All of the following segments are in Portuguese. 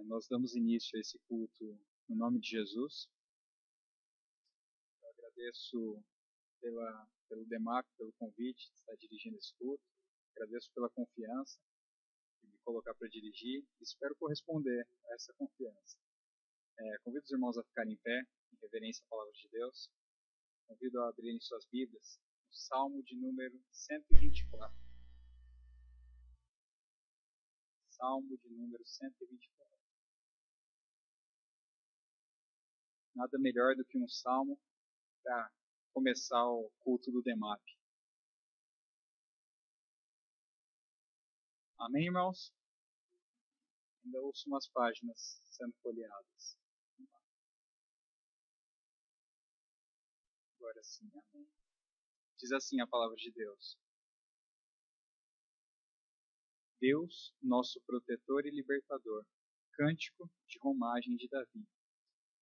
Nós damos início a esse culto no nome de Jesus. Eu agradeço pelo Demarco, pelo convite de estar dirigindo esse culto. Agradeço pela confiança de me colocar para dirigir. Espero corresponder a essa confiança. Convido os irmãos a ficarem em pé, em reverência à palavra de Deus. Convido a abrirem suas Bíblias, o Salmo de número 124. Salmo de número 124. Nada melhor do que um salmo para começar o culto do DEMAP. Amém, irmãos? Ainda ouço umas páginas sendo folheadas. Agora sim, amém. Diz assim a palavra de Deus. Deus, nosso protetor e libertador, cântico de romagem de Davi.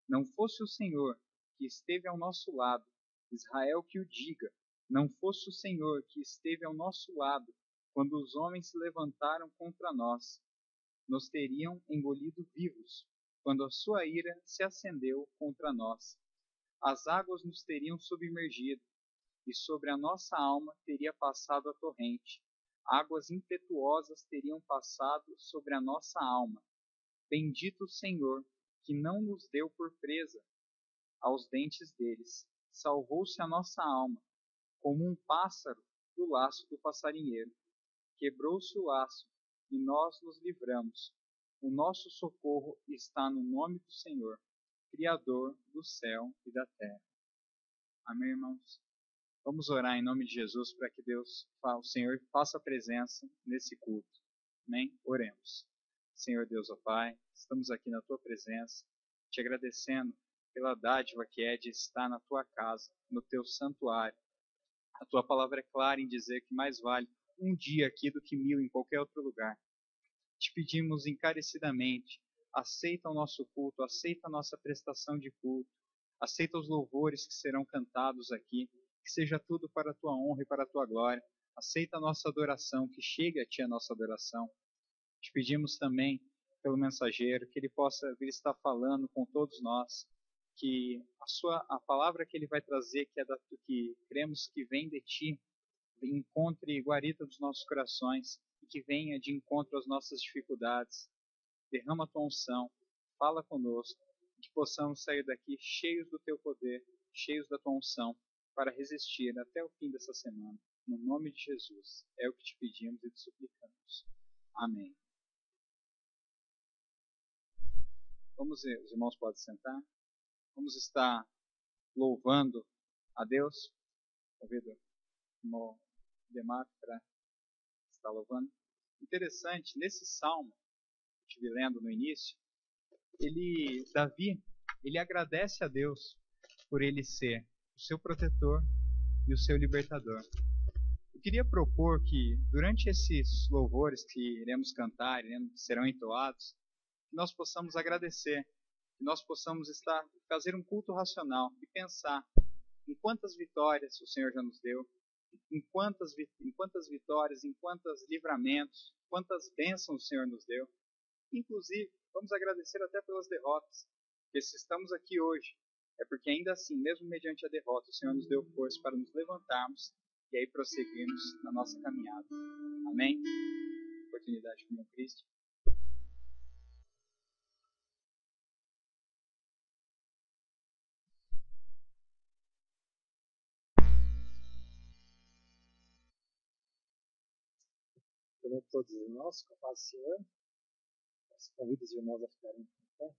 Não fosse o Senhor que esteve ao nosso lado, Israel que o diga, não fosse o Senhor que esteve ao nosso lado, quando os homens se levantaram contra nós, nos teriam engolido vivos, quando a sua ira se acendeu contra nós. As águas nos teriam submergido, e sobre a nossa alma teria passado a torrente. Águas impetuosas teriam passado sobre a nossa alma. Bendito o Senhor, que não nos deu por presa aos dentes deles. Salvou-se a nossa alma, como um pássaro do laço do passarinheiro. Quebrou-se o laço, e nós nos livramos. O nosso socorro está no nome do Senhor, Criador do céu e da terra. Amém, irmãos? Vamos orar em nome de Jesus para que Deus, o Senhor, faça presença nesse culto. Amém? Oremos. Senhor Deus, ó Pai, estamos aqui na Tua presença, te agradecendo pela dádiva que é de estar na Tua casa, no Teu santuário. A Tua palavra é clara em dizer que mais vale um dia aqui do que 1000 em qualquer outro lugar. Te pedimos encarecidamente, aceita o nosso culto, aceita a nossa prestação de culto, aceita os louvores que serão cantados aqui, que seja tudo para a Tua honra e para a Tua glória. Aceita a nossa adoração, que chegue a Ti a nossa adoração. Te pedimos também, pelo mensageiro, que ele possa vir estar falando com todos nós, que a palavra que ele vai trazer, que cremos que vem de Ti, encontre guarita dos nossos corações, e que venha de encontro às nossas dificuldades. Derrama a Tua unção, fala conosco, que possamos sair daqui cheios do Teu poder, cheios da Tua unção, para resistir até o fim dessa semana. No nome de Jesus, é o que te pedimos e te suplicamos. Amém. Os irmãos podem sentar. Vamos estar louvando a Deus. Convido o irmão Demarco para estar louvando. Interessante, nesse salmo, que eu estive lendo no início, Davi, ele agradece a Deus por ele ser o seu protetor e o seu libertador. Eu queria propor que, durante esses louvores que iremos cantar, serão entoados, que nós possamos agradecer, que nós possamos fazer um culto racional e pensar em quantas vitórias o Senhor já nos deu, em quantas vitórias, em quantos livramentos, quantas bênçãos o Senhor nos deu. Inclusive, vamos agradecer até pelas derrotas, porque se estamos aqui hoje, é porque ainda assim, mesmo mediante a derrota, o Senhor nos deu força para nos levantarmos e aí prosseguirmos na nossa caminhada. Amém? Oportunidade com o Cristo. Todos os irmãos, com a paz do Senhor. Convido os irmãos a ficarem em pé.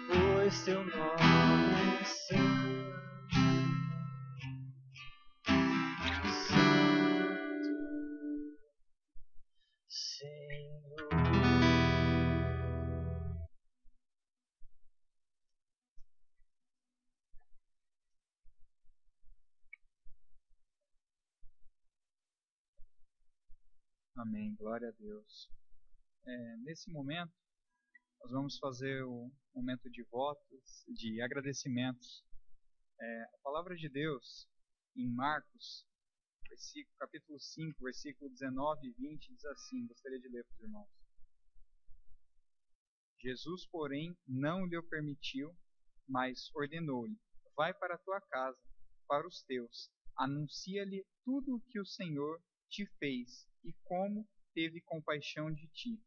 pois teu nome é santo, Senhor. Amém, glória a Deus. Nesse momento, nós vamos fazer o momento de votos, de agradecimentos. A palavra de Deus, em Marcos, capítulo 5, versículo 19 e 20, diz assim, gostaria de ler para os irmãos. Jesus, porém, não lhe o permitiu, mas ordenou-lhe, vai para a tua casa, para os teus, anuncia-lhe tudo o que o Senhor te fez e como teve compaixão de ti.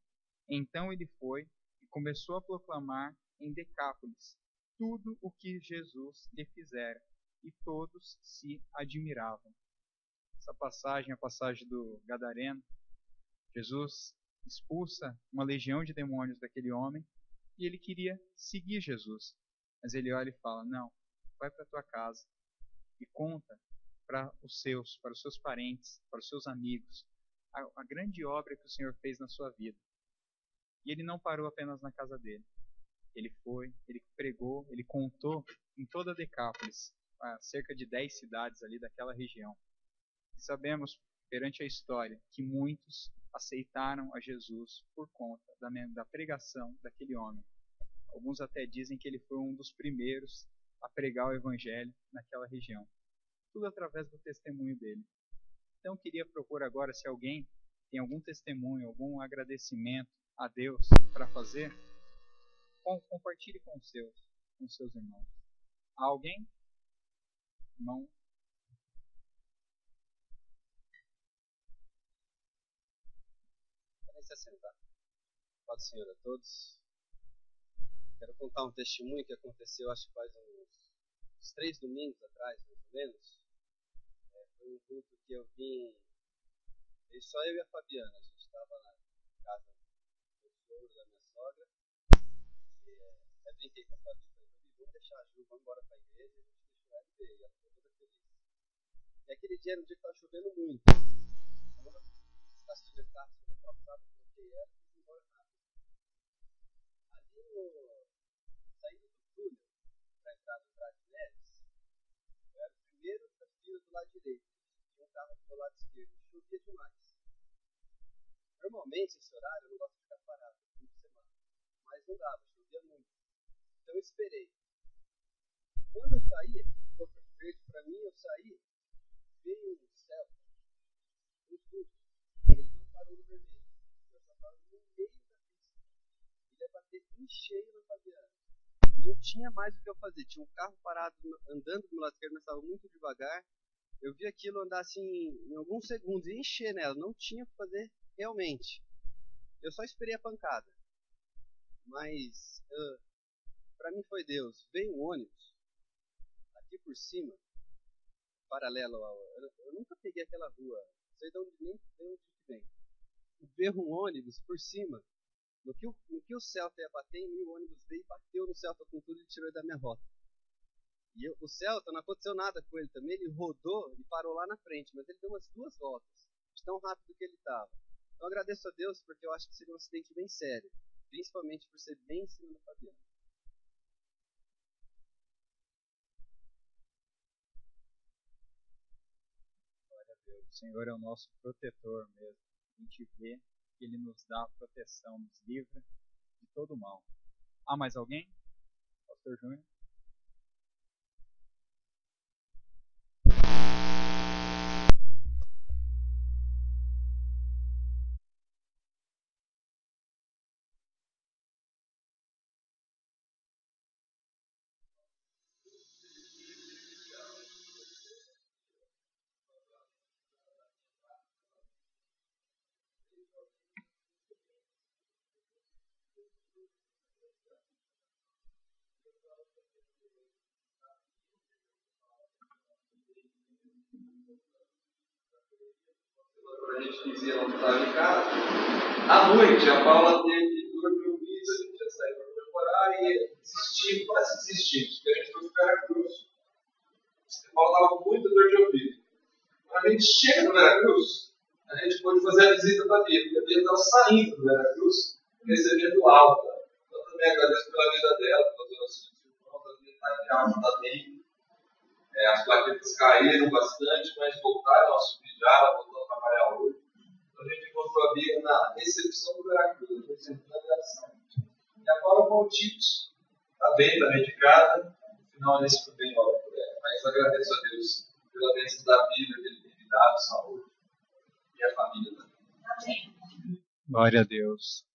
Então ele foi e começou a proclamar em Decápolis tudo o que Jesus lhe fizera, e todos se admiravam. Essa passagem é a passagem do Gadareno. Jesus expulsa uma legião de demônios daquele homem e ele queria seguir Jesus. Mas ele olha e fala, não, vai para a tua casa e conta para os seus parentes, para os seus amigos, a grande obra que o Senhor fez na sua vida. E ele não parou apenas na casa dele. Ele foi, ele pregou, ele contou em toda Decápolis, cerca de 10 cidades ali daquela região. E sabemos, perante a história, que muitos aceitaram a Jesus por conta da pregação daquele homem. Alguns até dizem que ele foi um dos primeiros a pregar o evangelho naquela região. Tudo através do testemunho dele. Então eu queria propor agora, se alguém tem algum testemunho, algum agradecimento a Deus para fazer, compartilhe com os seus irmãos. Há alguém? Irmão? Podem se assentar. Paz do Senhor a todos. Quero contar um testemunho que aconteceu, acho que faz uns 3 domingos atrás, mais ou menos. Foi um culto que eu vim, só eu e a Fabiana. A gente estava na casa do sogro da minha sogra. Até brinquei com a Fabi, falei, vamos deixar a Ju, vamos embora para a igreja. E a gente deixou ela e veio, ela ficou toda feliz. E aquele dia era um dia que estava chovendo muito. Então eu estacionei o carro na calçada, coloquei ela e fui embora rápido. Ali saindo do túnel para entrar no Brás Neves, eu era o primeiro da fila do lado direito. Tinha um carro do meu lado esquerdo. Chovia demais. Normalmente, esse horário, eu não gosto de ficar parado no fim de semana. Mas não dava, chovia muito. Então eu esperei. Quando eu saí, ficou verde para mim, eu saí, veio um céu, um tudo. Ele não parou no vermelho. Eu só parou no meio da pista. Ele ia bater em cheio na Fabiana. Não tinha mais o que eu fazer. Tinha um carro parado andando do meu lado esquerdo, mas estava muito devagar. Eu vi aquilo andar assim em alguns segundos e encher nela. Não tinha o que fazer realmente. Eu só esperei a pancada. Mas para mim foi Deus. Veio um ônibus aqui por cima, paralelo ao... Eu nunca peguei aquela rua. Não sei de onde vem. Veio um ônibus por cima. No que o Celta ia bater em mim, o ônibus veio e bateu no Celta com tudo e tirou da minha rota. E o Celta, não aconteceu nada com ele também, ele rodou e parou lá na frente, mas ele deu umas 2 voltas, de tão rápido que ele estava. Então eu agradeço a Deus porque eu acho que seria um acidente bem sério, principalmente por ser bem em cima da Fabiana. Glória a Deus, o Senhor é o nosso protetor mesmo. A gente vê que Ele nos dá proteção, nos livra de todo mal. Há mais alguém? Pastor Júnior? A gente dizia não estava em casa. À noite, a Paula teve dor de ouvido, a gente já instinto, quase instinto, que a gente foi para Veracruz. Você falava muita dor de ouvido. Quando a gente chega no Veracruz, a gente pode fazer a visita da Bíblia. A Bíblia estava saindo do Veracruz, recebendo alta. Eu também agradeço pela vida dela, pelas orações dos irmãos. A Bíblia está em alta, está bem. As plaquetas caíram bastante, mas voltaram a subir já, ela voltou a trabalhar hoje. Então a gente encontrou a Bíblia na recepção do Veracruz, recepção da oração. E agora o Valtitos está bem, está medicada. No final a gente também ora por ela. Mas agradeço a Deus pela bênção da Bíblia, que Ele tem me dado, saúde. E a família também. Glória a Deus.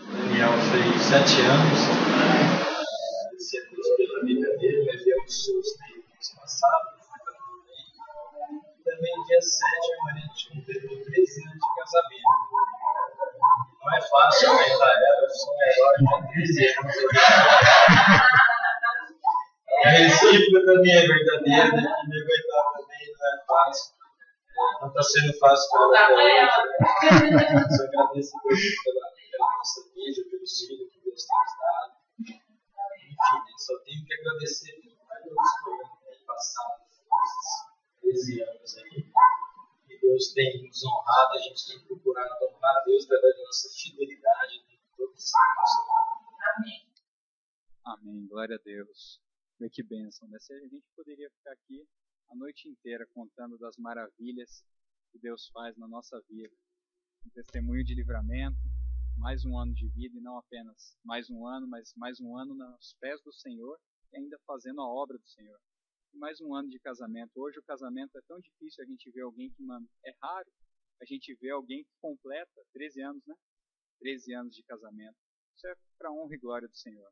Daniel fez 7 anos. Agradecer a Deus pela vida dele. Levei um susto aí no mês passado. E também, dia 7, a Maria completou 13 anos de casamento. Não é fácil aguentar ela. Eu sou maior de 13 anos. A recíproca também é verdadeira. E me aguentar também não é fácil. Não está sendo fácil para ela até hoje. Só agradeço a Deus pela nossa vida, pelo filho que Deus tem nos dado. Enfim, só tenho que agradecer a Deus por passado esses 13 anos aí. E Deus tem nos honrado, a gente tem procurado honrar a Deus através da nossa fidelidade em todos os tempos. Amém. Amém. Glória a Deus. Vê que bênção, né? A gente poderia ficar aqui a noite inteira contando das maravilhas que Deus faz na nossa vida. Um testemunho de livramento, mais um ano de vida, e não apenas mais um ano, mas mais um ano nos pés do Senhor e ainda fazendo a obra do Senhor. E mais um ano de casamento. Hoje o casamento é tão difícil, a gente vê alguém que, é raro a gente ver alguém que completa 13 anos, né? 13 anos de casamento. Isso é para a honra e glória do Senhor.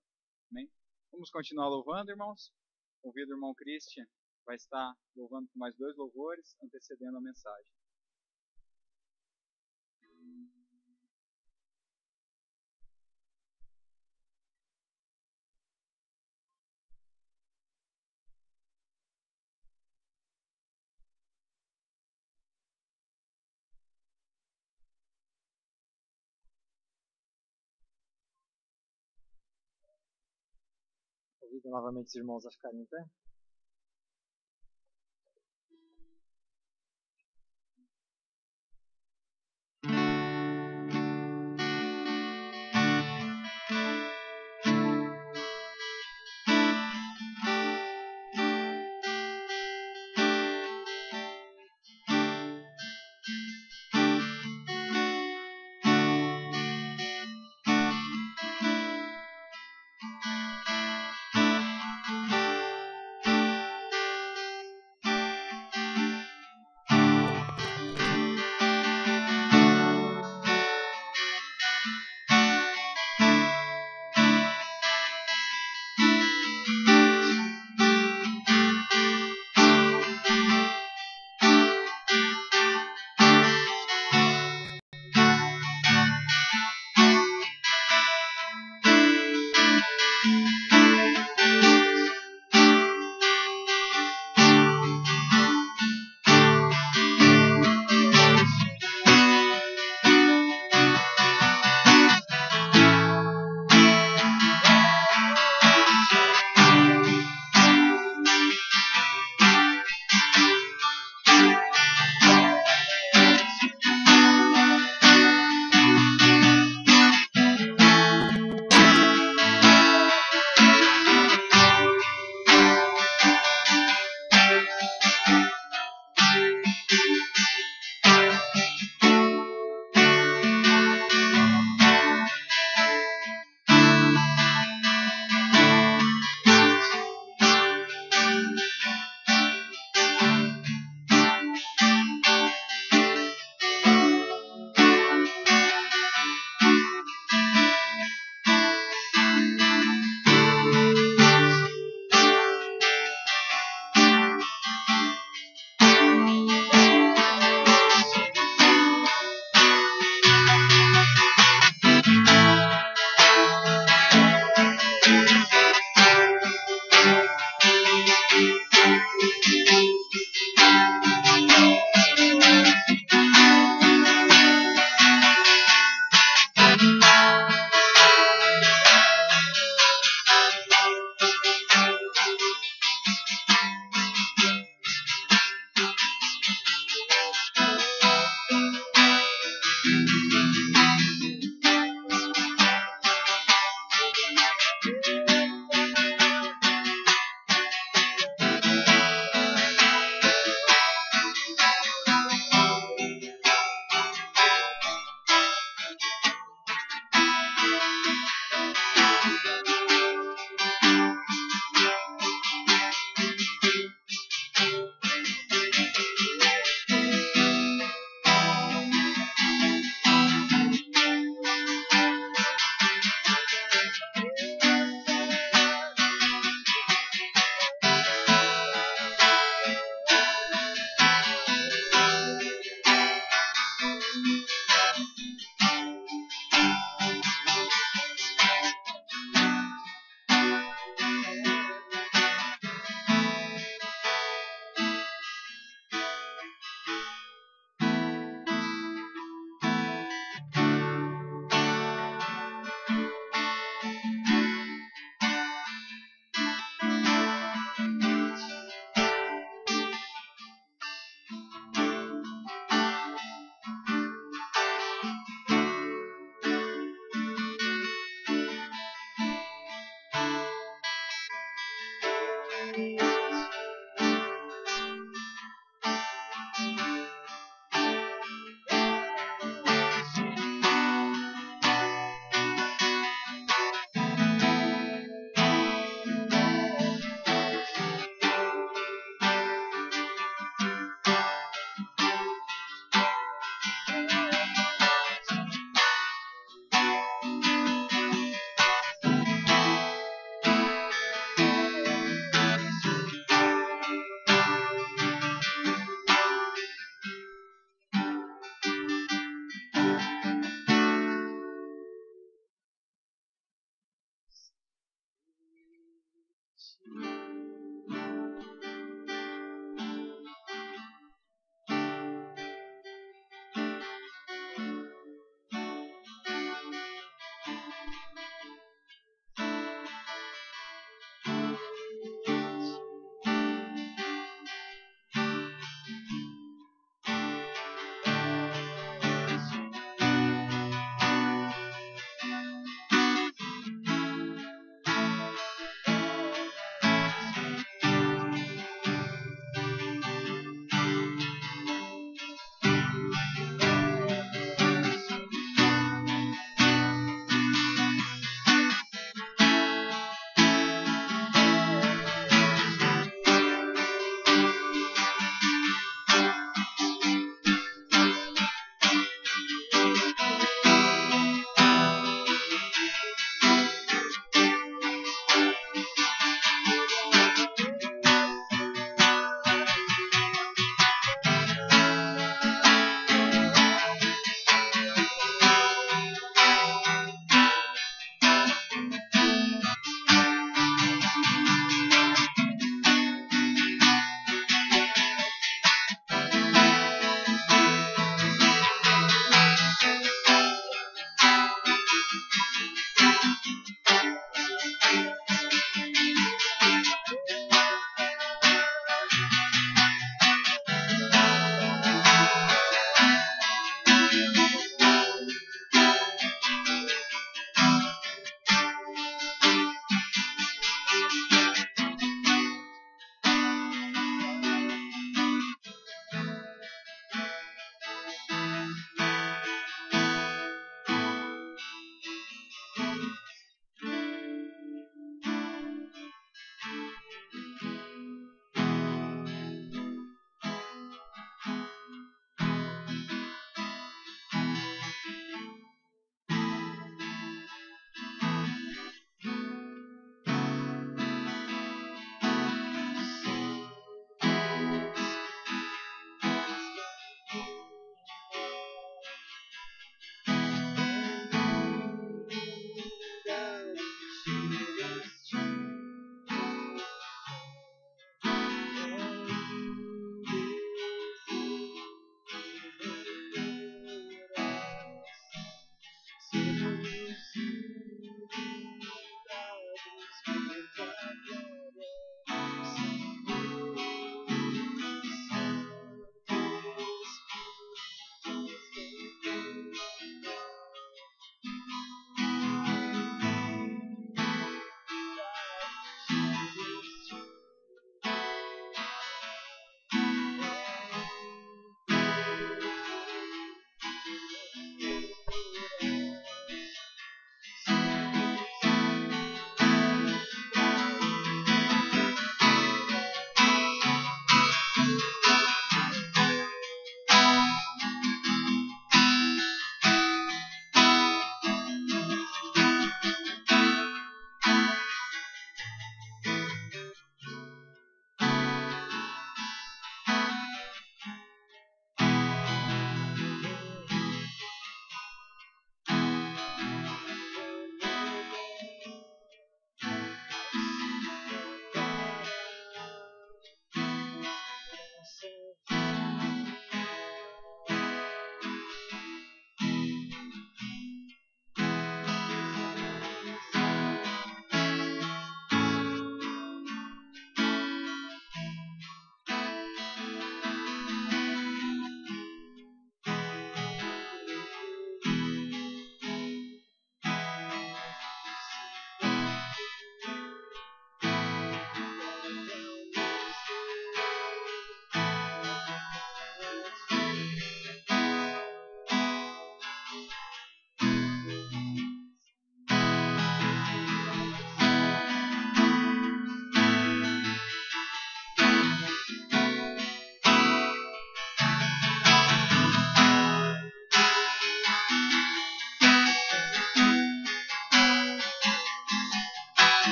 Amém? Vamos continuar louvando, irmãos? Convido o irmão Christian, vai estar louvando com mais 2 louvores, antecedendo a mensagem. Convido novamente os irmãos a ficarem em pé.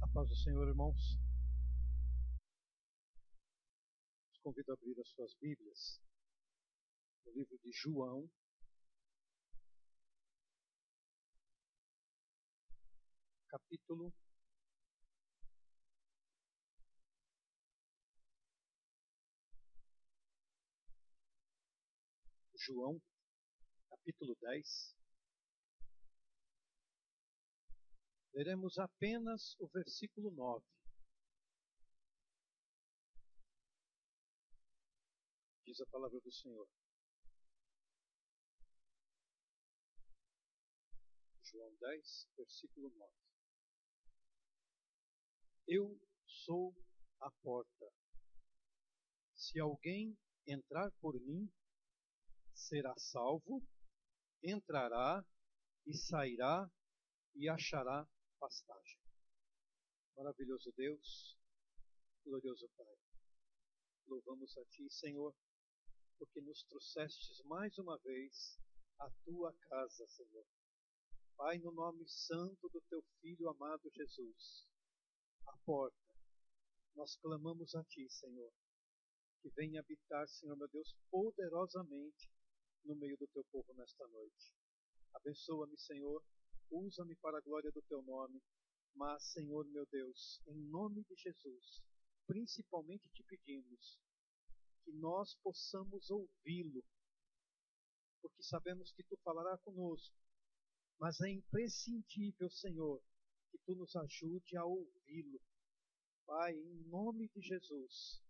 A paz do Senhor, irmãos. Os convido a abrir as suas Bíblias no livro de João, capítulo 10. Leremos apenas o versículo 9. Diz a palavra do Senhor. João 10, versículo 9. Eu sou a porta. Se alguém entrar por mim, será salvo, entrará e sairá e achará pastagem. Maravilhoso Deus, glorioso Pai, louvamos a Ti, Senhor, porque nos trouxestes mais uma vez à Tua casa, Senhor. Pai, no nome santo do Teu Filho amado Jesus, a porta, nós clamamos a Ti, Senhor, que venha habitar, Senhor meu Deus, poderosamente no meio do Teu povo nesta noite. Abençoa-me, Senhor, usa-me para a glória do Teu nome, mas, Senhor meu Deus, em nome de Jesus, principalmente te pedimos que nós possamos ouvi-lo, porque sabemos que Tu falará conosco, mas é imprescindível, Senhor, que Tu nos ajude a ouvi-lo. Pai, em nome de Jesus,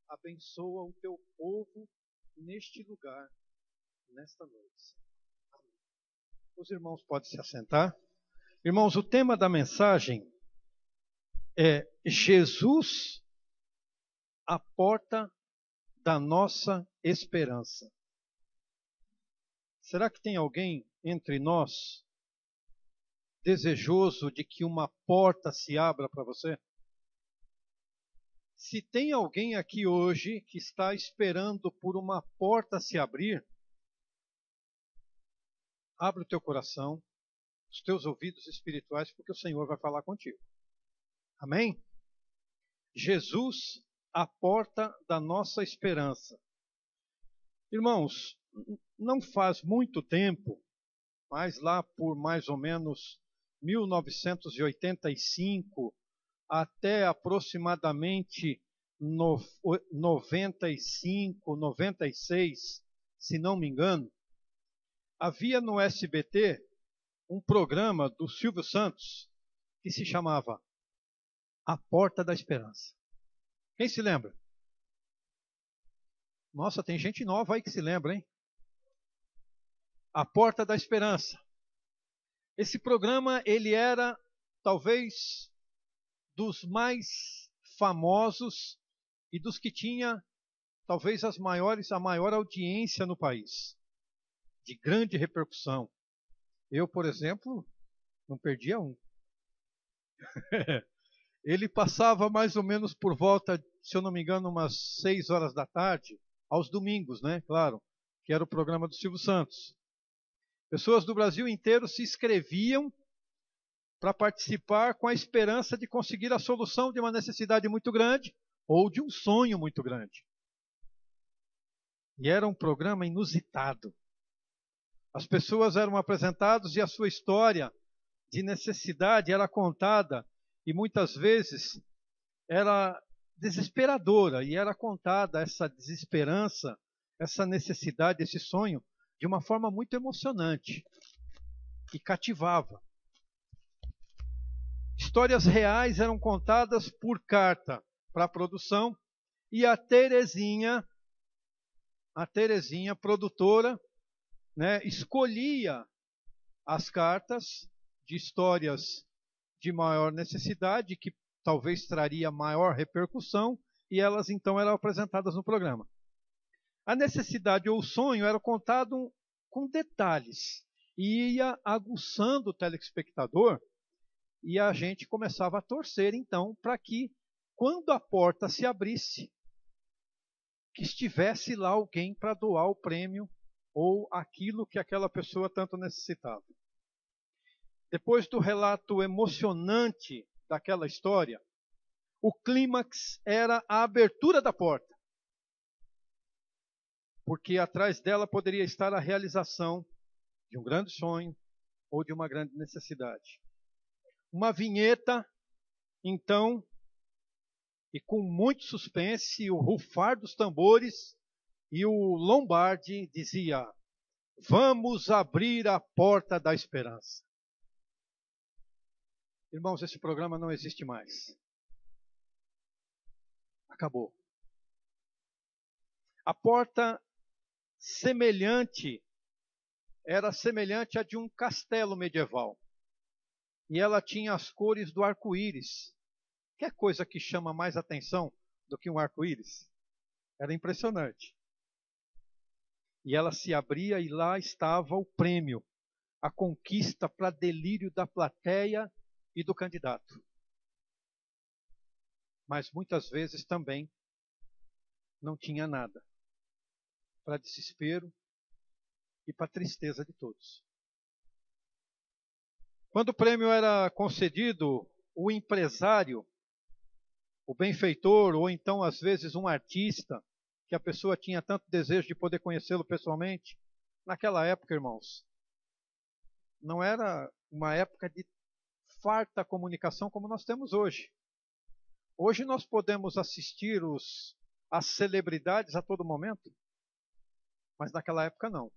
abençoa o Teu povo neste lugar, nesta noite. Amém. Os irmãos podem se assentar. Irmãos, o tema da mensagem é Jesus, a porta da nossa esperança. Será que tem alguém entre nós desejoso de que uma porta se abra para você? Se tem alguém aqui hoje que está esperando por uma porta se abrir, abre o teu coração, os teus ouvidos espirituais, porque o Senhor vai falar contigo. Amém? Jesus, a porta da nossa esperança. Irmãos, não faz muito tempo, mas lá por mais ou menos 1985 até aproximadamente 95, 96, se não me engano, havia no SBT um programa do Silvio Santos que se chamava A Porta da Esperança. Quem se lembra? Nossa, tem gente nova aí que se lembra, hein? A Porta da Esperança. Esse programa, ele era talvez dos mais famosos e dos que tinha talvez a maior audiência no país, de grande repercussão. Eu, por exemplo, não perdia um. Ele passava mais ou menos por volta, se eu não me engano, umas 6 horas da tarde, aos domingos, né? Claro, que era o programa do Silvio Santos. Pessoas do Brasil inteiro se inscreviam para participar com a esperança de conseguir a solução de uma necessidade muito grande ou de um sonho muito grande. E era um programa inusitado. As pessoas eram apresentadas e a sua história de necessidade era contada e muitas vezes era desesperadora e era contada essa desesperança, essa necessidade, esse sonho de uma forma muito emocionante e cativava. Histórias reais eram contadas por carta para a produção e a Terezinha, produtora, né, escolhia as cartas de histórias de maior necessidade, que talvez traria maior repercussão, e elas então eram apresentadas no programa. A necessidade ou o sonho era contado com detalhes e ia aguçando o telespectador, e a gente começava a torcer então para que, quando a porta se abrisse, que estivesse lá alguém para doar o prêmio ou aquilo que aquela pessoa tanto necessitava. depois do relato emocionante daquela história, o clímax era a abertura da porta, porque atrás dela poderia estar a realização de um grande sonho ou de uma grande necessidade. Uma vinheta, então, e com muito suspense, o rufar dos tambores, e o Lombardi dizia: vamos abrir a porta da esperança. Irmãos, esse programa não existe mais. Acabou. A porta era semelhante à de um castelo medieval. E ela tinha as cores do arco-íris. Que coisa que chama mais atenção do que um arco-íris? Era impressionante. E ela se abria e lá estava o prêmio, a conquista para delírio da plateia e do candidato. Mas muitas vezes também não tinha nada, para desespero e para tristeza de todos. Quando o prêmio era concedido, o empresário, o benfeitor, ou então às vezes um artista, que a pessoa tinha tanto desejo de poder conhecê-lo pessoalmente, naquela época, irmãos, não era uma época de farta comunicação como nós temos hoje. Hoje nós podemos assistir as celebridades a todo momento, mas naquela época não.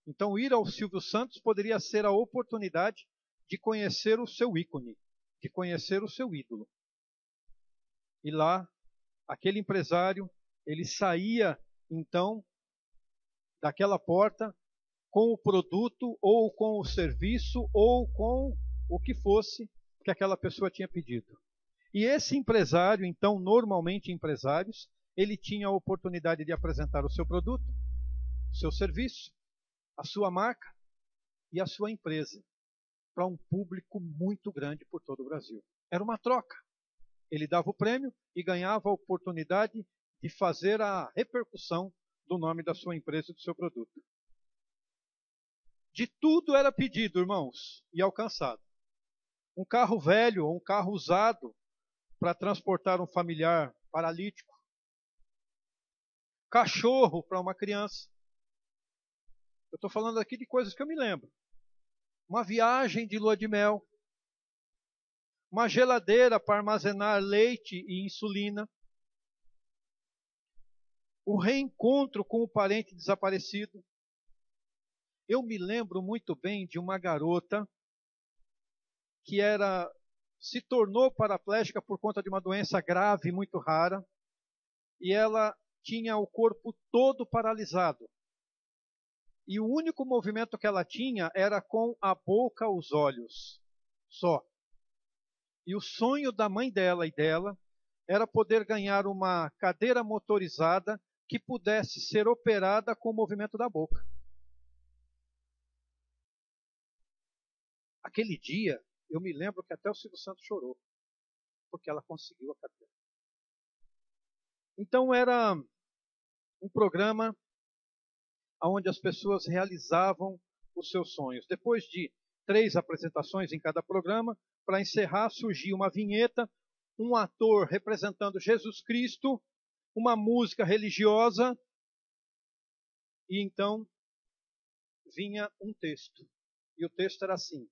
Então ir ao Silvio Santos poderia ser a oportunidade de conhecer o seu ícone, de conhecer o seu ídolo. E lá, aquele empresário, ele saía então daquela porta com o produto ou com o serviço ou com o que fosse que aquela pessoa tinha pedido. E esse empresário, então, normalmente empresários, ele tinha a oportunidade de apresentar o seu produto, o seu serviço, a sua marca e a sua empresa para um público muito grande por todo o Brasil. Era uma troca. Ele dava o prêmio e ganhava a oportunidade de fazer a repercussão do nome da sua empresa e do seu produto. De tudo era pedido, irmãos, e alcançado. Um carro velho ou um carro usado para transportar um familiar paralítico. Cachorro para uma criança. Eu estou falando aqui de coisas que eu me lembro. Uma viagem de lua de mel. Uma geladeira para armazenar leite e insulina. O reencontro com o parente desaparecido. Eu me lembro muito bem de uma garota que se tornou paraplégica por conta de uma doença grave, muito rara, e ela tinha o corpo todo paralisado. E o único movimento que ela tinha era com a boca, os olhos, só. E o sonho da mãe dela e dela era poder ganhar uma cadeira motorizada que pudesse ser operada com o movimento da boca. Aquele dia, eu me lembro que até o Silvio Santos chorou, porque ela conseguiu a cadeira. Então era um programa onde as pessoas realizavam os seus sonhos. Depois de 3 apresentações em cada programa, para encerrar, surgia uma vinheta, um ator representando Jesus Cristo, uma música religiosa, e então vinha um texto. E o texto era assim: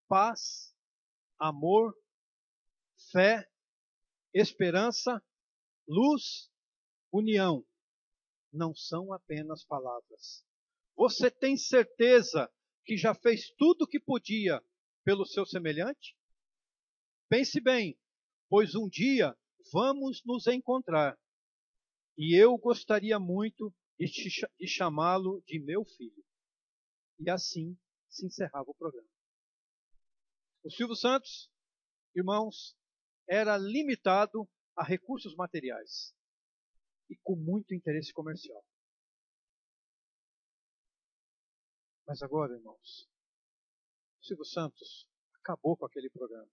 paz, amor, fé, esperança, luz, união. Não são apenas palavras. Você tem certeza que já fez tudo o que podia pelo seu semelhante? Pense bem, pois um dia vamos nos encontrar. E eu gostaria muito de chamá-lo de meu filho. E assim se encerrava o programa. O Silvio Santos, irmãos, era limitado a recursos materiais e com muito interesse comercial. Mas agora, irmãos, o Silvio Santos acabou com aquele programa.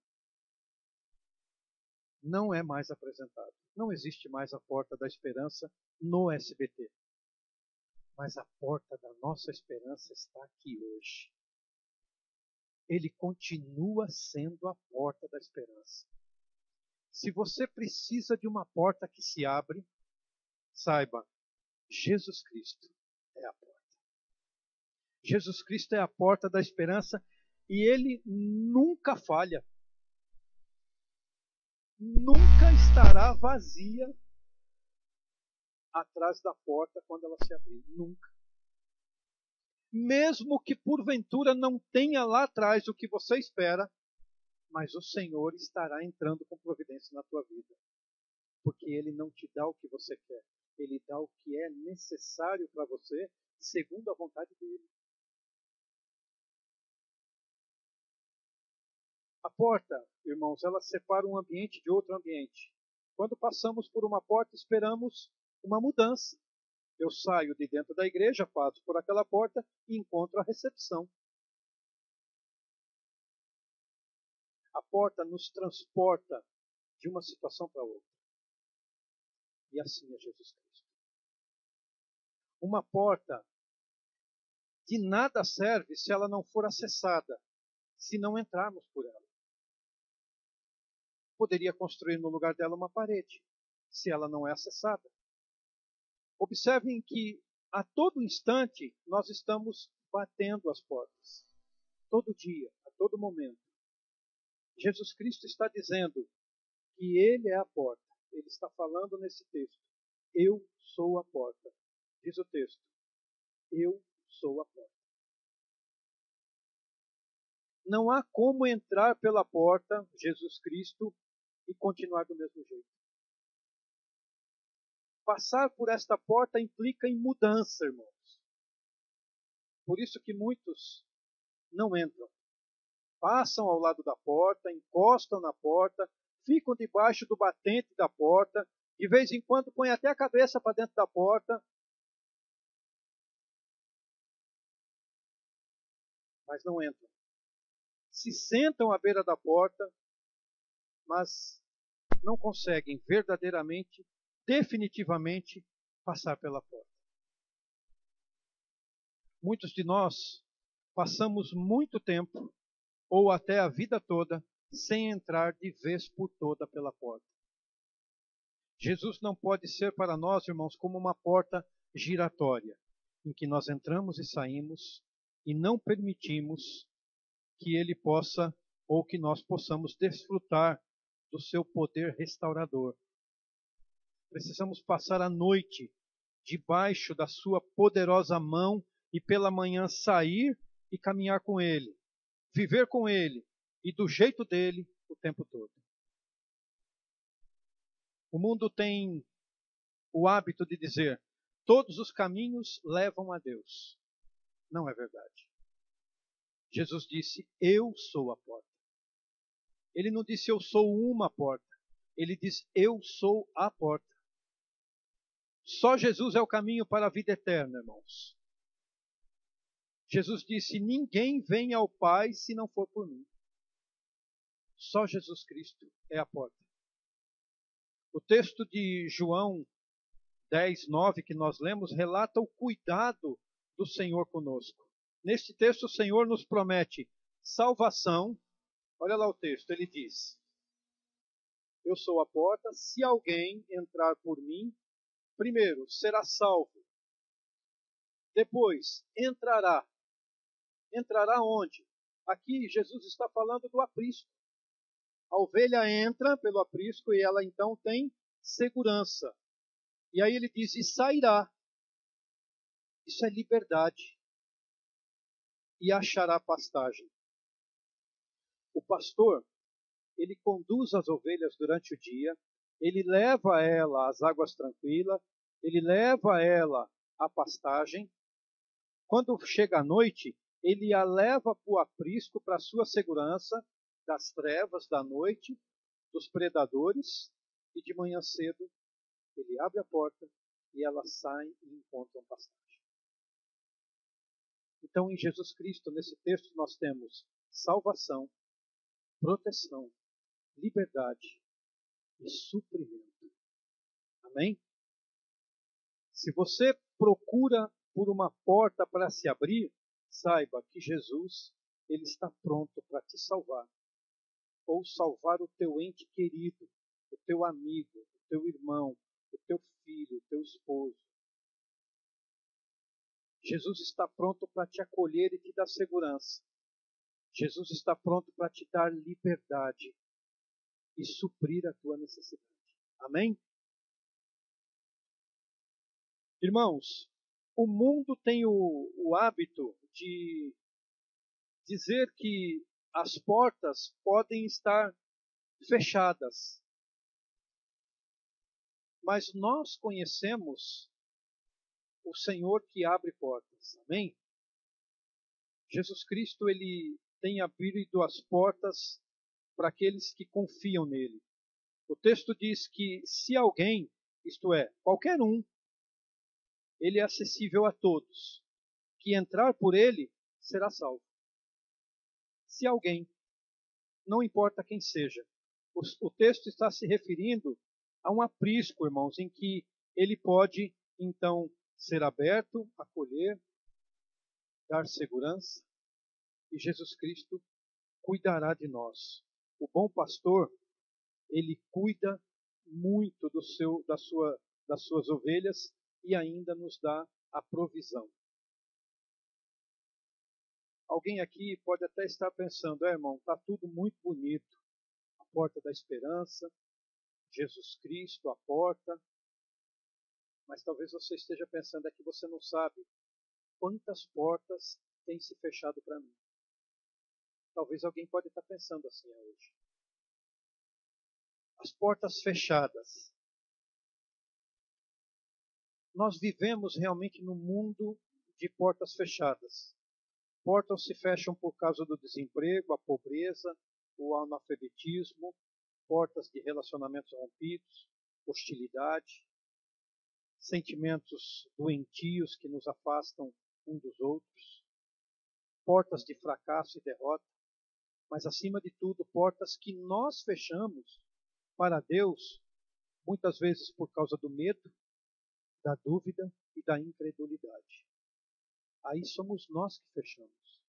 Não é mais apresentado. Não existe mais a Porta da Esperança no SBT. Mas a porta da nossa esperança está aqui hoje. Ele continua sendo a porta da esperança. Se você precisa de uma porta que se abre, saiba, Jesus Cristo é a porta. Jesus Cristo é a porta da esperança e Ele nunca falha. Nunca estará vazia atrás da porta quando ela se abrir. Nunca. Mesmo que porventura não tenha lá atrás o que você espera, mas o Senhor estará entrando com providência na tua vida. Porque Ele não te dá o que você quer. Ele dá o que é necessário para você, segundo a vontade dEle. A porta, irmãos, ela separa um ambiente de outro ambiente. Quando passamos por uma porta, esperamos uma mudança. Eu saio de dentro da igreja, passo por aquela porta e encontro a recepção. A porta nos transporta de uma situação para outra. E assim é Jesus Cristo. Uma porta de nada serve se ela não for acessada, se não entrarmos por ela. Poderia construir no lugar dela uma parede, se ela não é acessada. Observem que a todo instante nós estamos batendo as portas. Todo dia, a todo momento. Jesus Cristo está dizendo que Ele é a porta. Ele está falando nesse texto. Eu sou a porta. Diz o texto. Eu sou a porta. Não há como entrar pela porta, Jesus Cristo, e continuar do mesmo jeito. Passar por esta porta implica em mudança, irmãos. Por isso que muitos não entram. Passam ao lado da porta, encostam na porta, ficam debaixo do batente da porta, de vez em quando põem até a cabeça para dentro da porta, mas não entram. Se sentam à beira da porta, mas não conseguem verdadeiramente, definitivamente, passar pela porta. Muitos de nós passamos muito tempo, ou até a vida toda, sem entrar de vez por toda pela porta. Jesus não pode ser para nós, irmãos, como uma porta giratória, em que nós entramos e saímos e não permitimos que Ele possa, ou que nós possamos desfrutar do seu poder restaurador. Precisamos passar a noite debaixo da sua poderosa mão e pela manhã sair e caminhar com Ele, viver com Ele e do jeito dele o tempo todo. O mundo tem o hábito de dizer: todos os caminhos levam a Deus. Não é verdade. Jesus disse: eu sou a porta. Ele não disse: eu sou uma porta. Ele disse: eu sou a porta. Só Jesus é o caminho para a vida eterna, irmãos. Jesus disse: ninguém vem ao Pai se não for por mim. Só Jesus Cristo é a porta. O texto de João 10:9 que nós lemos relata o cuidado do Senhor conosco. Neste texto o Senhor nos promete salvação. Olha lá o texto, ele diz: eu sou a porta, se alguém entrar por mim, primeiro será salvo. Depois entrará. Entrará onde? Aqui Jesus está falando do aprisco. A ovelha entra pelo aprisco e ela então tem segurança. E aí ele diz: e sairá. Isso é liberdade. E achará pastagem. O pastor, ele conduz as ovelhas durante o dia, ele leva ela às águas tranquilas, ele leva ela à pastagem. Quando chega a noite, ele a leva para o aprisco para a sua segurança das trevas da noite, dos predadores, e de manhã cedo ele abre a porta e elas saem e encontram pastagem. Então, em Jesus Cristo, nesse texto, nós temos salvação, proteção, liberdade e suprimento. Amém? Se você procura por uma porta para se abrir, saiba que Jesus Ele está pronto para te salvar, ou salvar o teu ente querido, o teu amigo, o teu irmão, o teu filho, o teu esposo. Jesus está pronto para te acolher e te dar segurança. Jesus está pronto para te dar liberdade e suprir a tua necessidade. Amém? Irmãos, o mundo tem o hábito de dizer que as portas podem estar fechadas. Mas nós conhecemos o Senhor que abre portas. Amém? Jesus Cristo, ele tem abrido as portas para aqueles que confiam nele. O texto diz que se alguém, isto é, qualquer um, ele é acessível a todos, que entrar por ele será salvo. Se alguém, não importa quem seja, o texto está se referindo a um aprisco, irmãos, em que ele pode, então, ser aberto, acolher, dar segurança, e Jesus Cristo cuidará de nós. O bom pastor, ele cuida muito das suas ovelhas e ainda nos dá a provisão. Alguém aqui pode até estar pensando, irmão, está tudo muito bonito. A porta da esperança, Jesus Cristo, a porta. Mas talvez você esteja pensando é que você não sabe quantas portas têm se fechado para mim. Talvez alguém pode estar pensando assim hoje. As portas fechadas. Nós vivemos realmente num mundo de portas fechadas. Portas se fecham por causa do desemprego, a pobreza, o analfabetismo, portas de relacionamentos rompidos, hostilidade, sentimentos doentios que nos afastam um dos outros, portas de fracasso e derrota, mas acima de tudo, portas que nós fechamos para Deus, muitas vezes por causa do medo, da dúvida e da incredulidade. Aí somos nós que fechamos.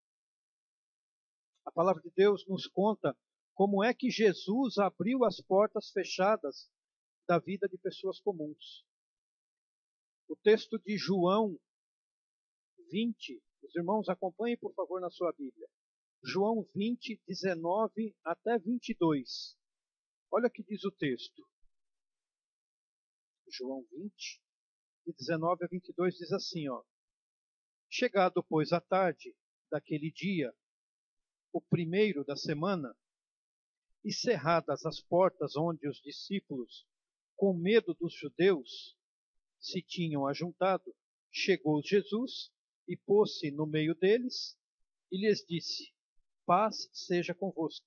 A palavra de Deus nos conta como é que Jesus abriu as portas fechadas da vida de pessoas comuns. O texto de João 20, os irmãos acompanhem por favor na sua Bíblia. João 20, 19 até 22. Olha o que diz o texto. João 20, de 19 a 22 diz assim, ó. Chegado, pois, a tarde daquele dia, o primeiro da semana, e cerradas as portas onde os discípulos, com medo dos judeus, se tinham ajuntado, chegou Jesus e pôs-se no meio deles e lhes disse, paz seja convosco.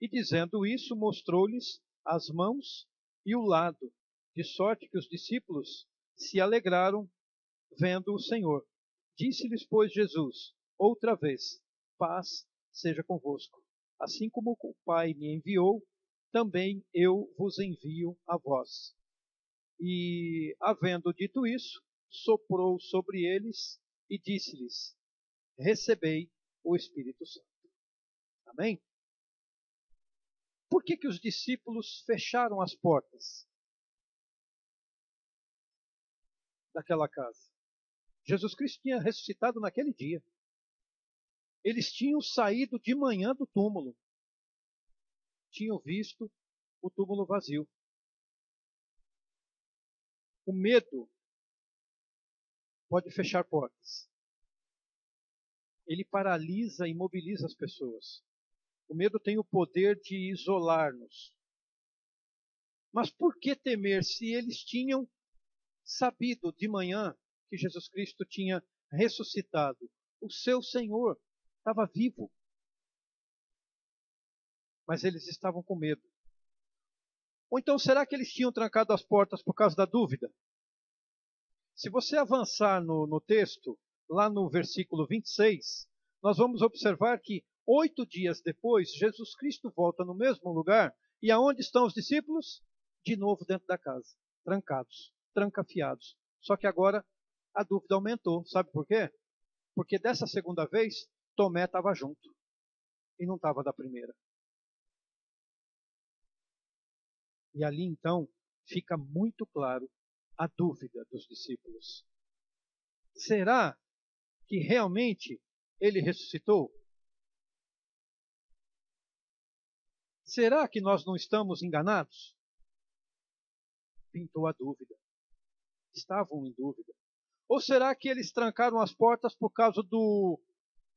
E dizendo isso, mostrou-lhes as mãos e o lado, de sorte que os discípulos se alegraram vendo o Senhor. Disse-lhes, pois, Jesus, outra vez, paz seja convosco. Assim como o Pai me enviou, também eu vos envio a vós. E, havendo dito isso, soprou sobre eles e disse-lhes, recebei o Espírito Santo. Amém? Por que os discípulos fecharam as portas daquela casa? Jesus Cristo tinha ressuscitado naquele dia. Eles tinham saído de manhã do túmulo. Tinham visto o túmulo vazio. O medo pode fechar portas. Ele paralisa e imobiliza as pessoas. O medo tem o poder de isolar-nos. Mas por que temer se eles tinham sabido de manhã que Jesus Cristo tinha ressuscitado? O seu Senhor estava vivo. Mas eles estavam com medo. Ou então, será que eles tinham trancado as portas por causa da dúvida? Se você avançar no texto, lá no versículo 26, nós vamos observar que 8 dias depois, Jesus Cristo volta no mesmo lugar. E aonde estão os discípulos? De novo dentro da casa, trancados, trancafiados. Só que agora a dúvida aumentou. Sabe por quê? Porque dessa segunda vez, Tomé estava junto e não estava da primeira. E ali então fica muito claro a dúvida dos discípulos. Será que realmente ele ressuscitou? Será que nós não estamos enganados? Pintou a dúvida. Estavam em dúvida. Ou será que eles trancaram as portas por causa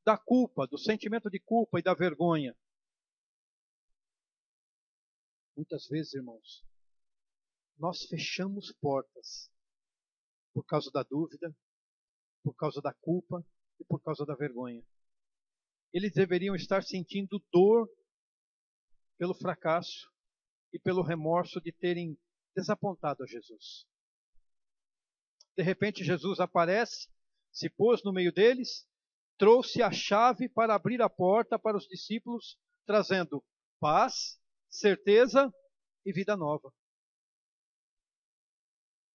da culpa, do sentimento de culpa e da vergonha? Muitas vezes, irmãos, nós fechamos portas por causa da dúvida, por causa da culpa e por causa da vergonha. Eles deveriam estar sentindo dor pelo fracasso e pelo remorso de terem desapontado a Jesus. De repente, Jesus aparece, se pôs no meio deles, trouxe a chave para abrir a porta para os discípulos, trazendo paz, certeza e vida nova.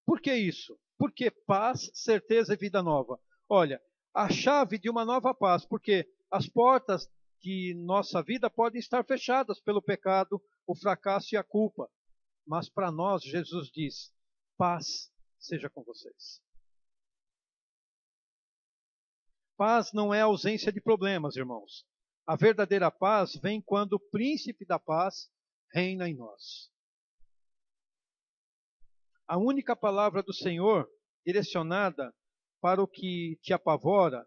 Por que isso? Por que paz, certeza e vida nova? Olha, a chave de uma nova paz, porque as portas de nossa vida podem estar fechadas pelo pecado, o fracasso e a culpa. Mas para nós, Jesus diz, paz seja com vocês. Paz não é ausência de problemas, irmãos. A verdadeira paz vem quando o príncipe da paz reina em nós. A única palavra do Senhor direcionada para o que te apavora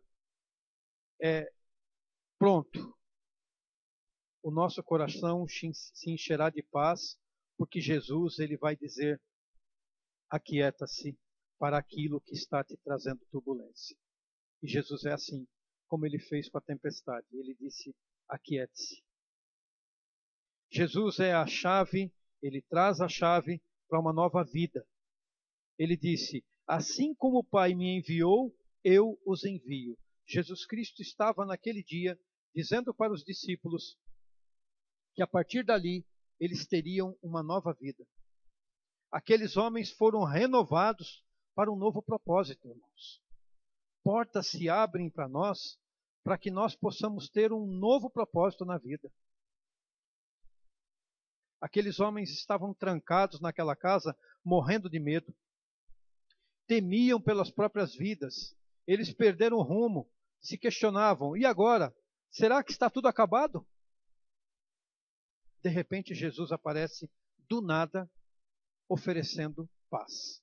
é pronto. O nosso coração se encherá de paz, porque Jesus ele vai dizer, aquieta-se para aquilo que está te trazendo turbulência. E Jesus é assim, como ele fez com a tempestade. Ele disse, aquiete-se. Jesus é a chave, ele traz a chave para uma nova vida. Ele disse, assim como o Pai me enviou, eu os envio. Jesus Cristo estava naquele dia dizendo para os discípulos que a partir dali eles teriam uma nova vida. Aqueles homens foram renovados para um novo propósito, irmãos. Portas se abrem para nós, para que nós possamos ter um novo propósito na vida. Aqueles homens estavam trancados naquela casa, morrendo de medo. Temiam pelas próprias vidas. Eles perderam o rumo, se questionavam. E agora? Será que está tudo acabado? De repente, Jesus aparece do nada, oferecendo paz.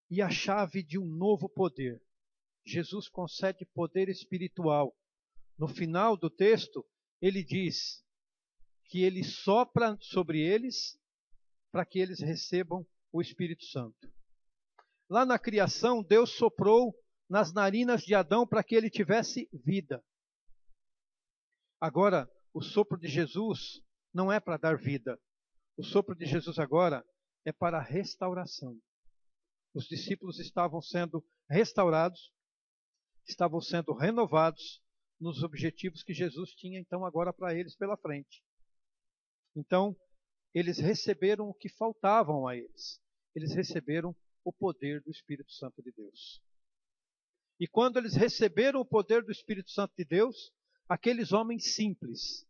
E a chave de um novo poder. Jesus concede poder espiritual. No final do texto, ele diz que ele sopra sobre eles para que eles recebam o Espírito Santo. Lá na criação, Deus soprou nas narinas de Adão para que ele tivesse vida. Agora, o sopro de Jesus não é para dar vida. O sopro de Jesus agora é para restauração. Os discípulos estavam sendo restaurados, estavam sendo renovados nos objetivos que Jesus tinha então agora para eles pela frente. Então, eles receberam o que faltavam a eles. Eles receberam o poder do Espírito Santo de Deus. E quando eles receberam o poder do Espírito Santo de Deus, aqueles homens simples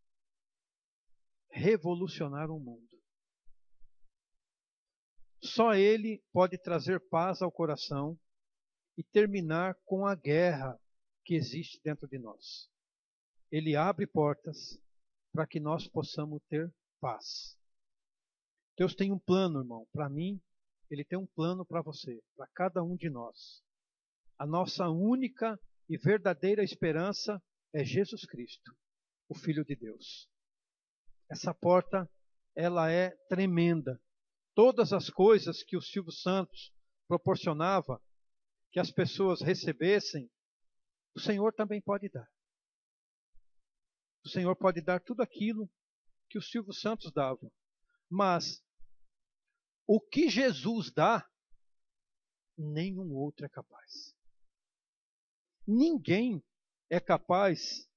revolucionaram o mundo. Só Ele pode trazer paz ao coração e terminar com a guerra que existe dentro de nós. Ele abre portas para que nós possamos ter paz. Deus tem um plano, irmão, para mim, Ele tem um plano para você, para cada um de nós. A nossa única e verdadeira esperança é Jesus Cristo, o Filho de Deus. Essa porta, ela é tremenda. Todas as coisas que o Silvio Santos proporcionava, que as pessoas recebessem, o Senhor também pode dar. O Senhor pode dar tudo aquilo que o Silvio Santos dava. Mas o que Jesus dá, nenhum outro é capaz. Ninguém é capaz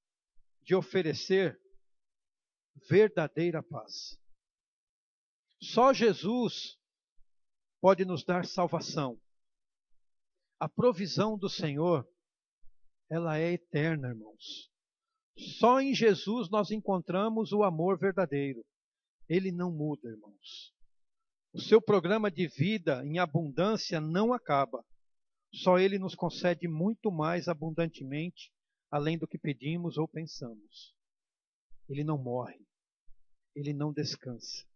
de oferecer verdadeira paz. Só Jesus pode nos dar salvação. A provisão do Senhor ela é eterna, irmãos. Só em Jesus nós encontramos o amor verdadeiro. Ele não muda, irmãos. O seu programa de vida em abundância não acaba. Só Ele nos concede muito mais abundantemente, além do que pedimos ou pensamos. Ele não morre. Ele não descansa.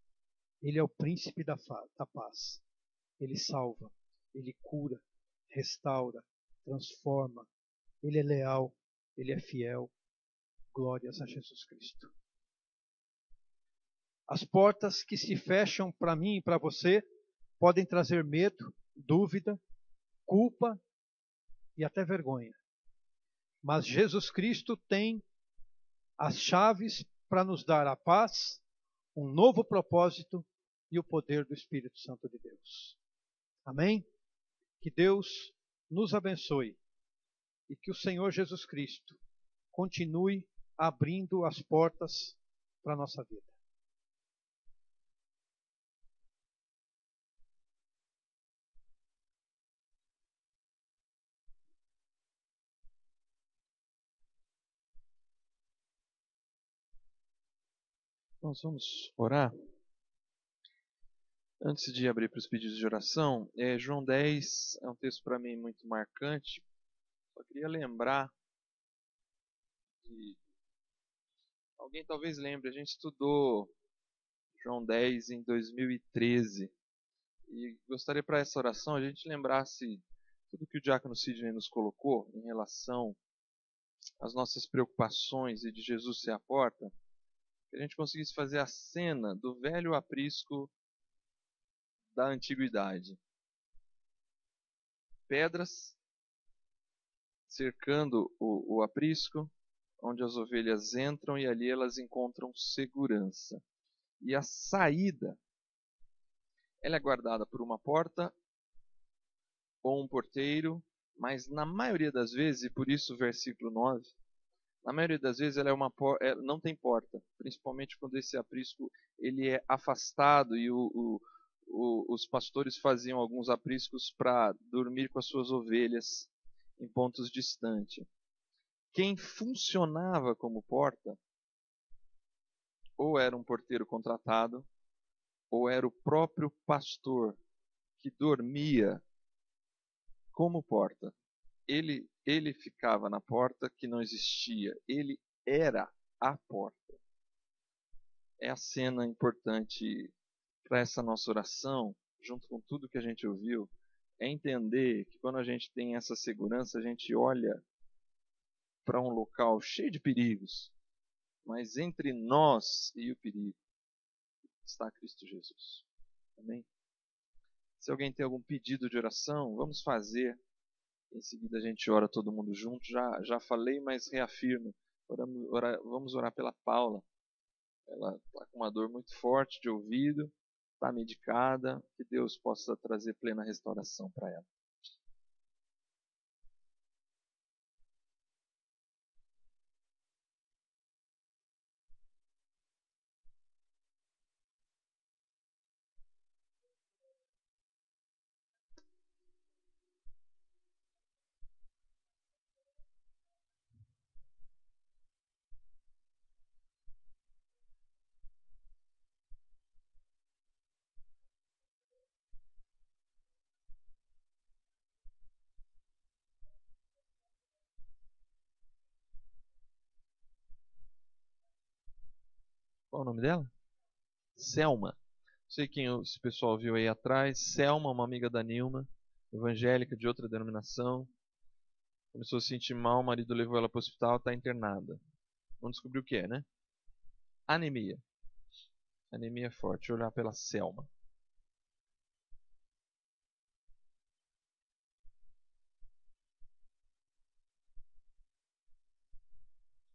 Ele é o príncipe da paz. Ele salva. Ele cura. Restaura. Transforma. Ele é leal. Ele é fiel. Glórias a Jesus Cristo. As portas que se fecham para mim e para você podem trazer medo, dúvida, culpa e até vergonha. Mas Jesus Cristo tem as chaves para nos dar a paz, um novo propósito e o poder do Espírito Santo de Deus. Amém? Que Deus nos abençoe e que o Senhor Jesus Cristo continue abrindo as portas para a nossa vida. Nós vamos orar. Antes de abrir para os pedidos de oração, João 10 é um texto para mim muito marcante. Só queria lembrar de... Alguém talvez lembre, a gente estudou João 10 em 2013. E gostaria para essa oração a gente lembrasse tudo que o diácono Sidney nos colocou em relação às nossas preocupações e de Jesus ser a porta. Que a gente conseguisse fazer a cena do velho aprisco da antiguidade. Pedras cercando o aprisco, onde as ovelhas entram e ali elas encontram segurança. E a saída, ela é guardada por uma porta ou um porteiro, mas na maioria das vezes, e por isso o versículo 9, na maioria das vezes ela não tem porta, principalmente quando esse aprisco ele é afastado e os pastores faziam alguns apriscos para dormir com as suas ovelhas em pontos distantes. Quem funcionava como porta ou era um porteiro contratado ou era o próprio pastor que dormia como porta. Ele ficava na porta que não existia. Ele era a porta. É a cena importante para essa nossa oração, junto com tudo que a gente ouviu, é entender que quando a gente tem essa segurança, a gente olha para um local cheio de perigos, mas entre nós e o perigo está Cristo Jesus. Amém? Se alguém tem algum pedido de oração, vamos fazer. Em seguida a gente ora todo mundo junto. Já falei, mas reafirmo. Vamos orar pela Paula. Ela está com uma dor muito forte de ouvido, está medicada. Que Deus possa trazer plena restauração para ela. Qual o nome dela? Selma. Não sei quem esse pessoal viu aí atrás. Selma, uma amiga da Nilma, evangélica de outra denominação. Começou a se sentir mal, o marido levou ela para o hospital, está internada. Vamos descobrir o que é, né? Anemia. Anemia forte. Deixa eu olhar pela Selma.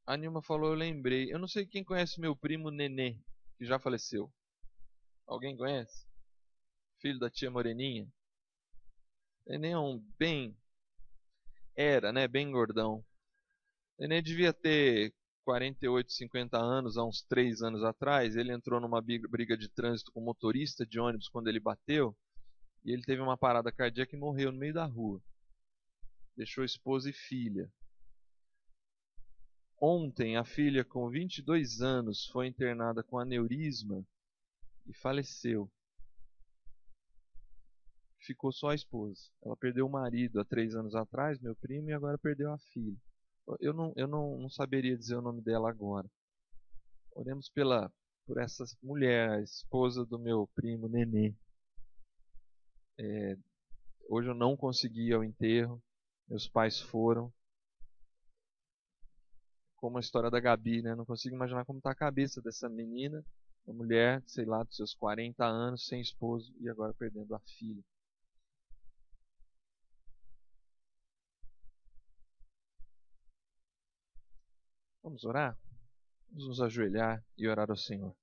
A Nilma falou, eu lembrei. Eu não sei quem conhece meu primo Nenê, que já faleceu. Alguém conhece? Filho da tia Moreninha. Nenê é um bem... Era, né? Bem gordão. Nenê devia ter 48, 50 anos, há uns 3 anos atrás. Ele entrou numa briga de trânsito com um motorista de ônibus quando ele bateu. E ele teve uma parada cardíaca e morreu no meio da rua. Deixou esposa e filha. Ontem, a filha com 22 anos foi internada com aneurisma e faleceu. Ficou só a esposa. Ela perdeu o marido há 3 anos atrás, meu primo, e agora perdeu a filha. Eu não saberia dizer o nome dela agora. Oremos por essa mulher, a esposa do meu primo Nenê. Hoje eu não consegui ir ao enterro, meus pais foram. Como a história da Gabi, né? Não consigo imaginar como está a cabeça dessa menina, uma mulher, sei lá, dos seus 40 anos, sem esposo e agora perdendo a filha. Vamos orar? Vamos nos ajoelhar e orar ao Senhor.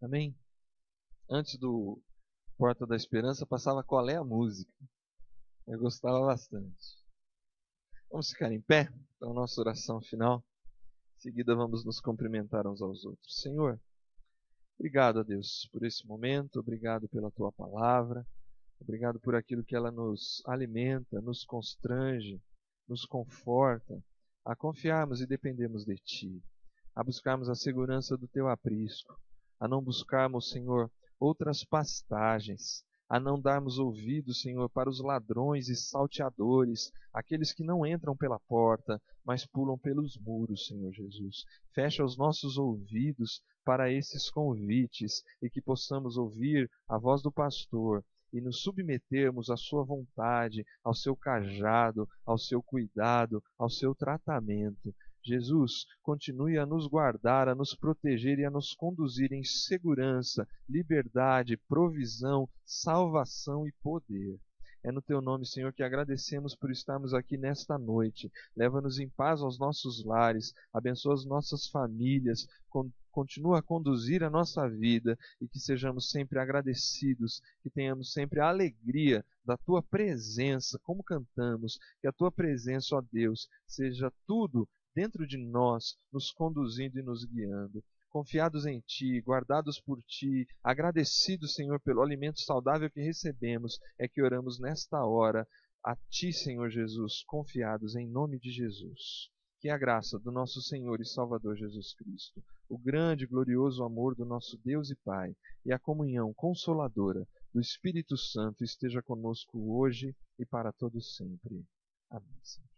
Amém? Antes do Porta da Esperança passava Qual é a Música? Eu gostava bastante. Vamos ficar em pé para a nossa oração final. Em seguida vamos nos cumprimentar uns aos outros. Senhor, obrigado a Deus por esse momento, obrigado pela Tua palavra, obrigado por aquilo que ela nos alimenta, nos constrange, nos conforta a confiarmos e dependermos de Ti, a buscarmos a segurança do Teu aprisco, a não buscarmos, Senhor, outras pastagens, a não darmos ouvidos, Senhor, para os ladrões e salteadores, aqueles que não entram pela porta, mas pulam pelos muros, Senhor Jesus. Fecha os nossos ouvidos para esses convites e que possamos ouvir a voz do pastor e nos submetermos à sua vontade, ao seu cajado, ao seu cuidado, ao seu tratamento. Jesus, continue a nos guardar, a nos proteger e a nos conduzir em segurança, liberdade, provisão, salvação e poder. É no Teu nome, Senhor, que agradecemos por estarmos aqui nesta noite. Leva-nos em paz aos nossos lares, abençoa as nossas famílias, continua a conduzir a nossa vida e que sejamos sempre agradecidos, que tenhamos sempre a alegria da Tua presença, como cantamos, que a Tua presença, ó Deus, seja tudo dentro de nós, nos conduzindo e nos guiando. Confiados em Ti, guardados por Ti, agradecidos, Senhor, pelo alimento saudável que recebemos, é que oramos nesta hora a Ti, Senhor Jesus, confiados em nome de Jesus. Que a graça do nosso Senhor e Salvador Jesus Cristo, o grande e glorioso amor do nosso Deus e Pai e a comunhão consoladora do Espírito Santo esteja conosco hoje e para todo sempre. Amém.